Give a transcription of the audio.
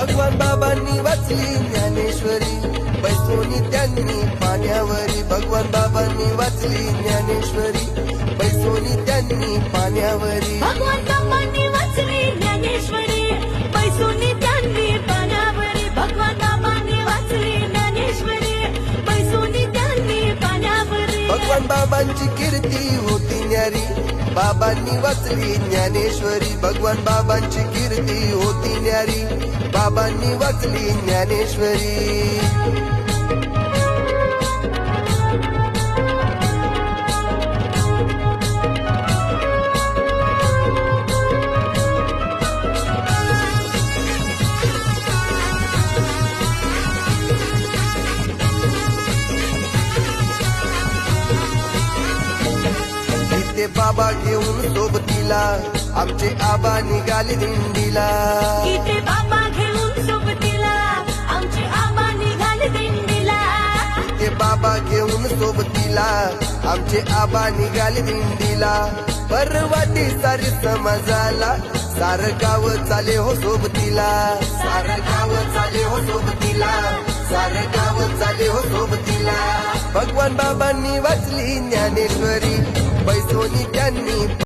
भगवान बाबांनी वाचली ज्ञानेश्वरी, बैसोनी त्यांनी पाण्यावरी. भगवान बाबांनी वाचली ज्ञानेश्वरी, बैसोनी त्यांनी पाण्यावरी. भगवान बाबांनी वाचली ज्ञानेश्वरी, बैसोनी त्यांनी पाण्यावरी. भगवान बाबांनी वाचली ज्ञानेश्वरी, बैसोनी त्यांनी पाण्यावरी. भगवान बाबांची कीर्ती होती न्यारी, बाबांनी वाचली ज्ञानेश्वरी. भगवान बाबांची कीर्ती होती न्यारी, बाबांनी वाचली ज्ञानेश्वरी. इथे बाबा घेऊन सोबतीला आमचे आबा निघाले दिंडीला. इथे बाबा घेऊन सोबतीला आमचे आबा निघाले दिंडीला. इथे बाबा घेऊन सोबतीला आमचे आबा निघाले दिंडीला. परवाटी सारी समाजाला सारं गाव चाले हो सोबतीला. सारं गाव चाले हो सोबतीला, सारं गाव चाले हो सोबतीला. भगवान बाबांनी वाचली ज्ञानेश्वरी, बैसोनी त्यांनी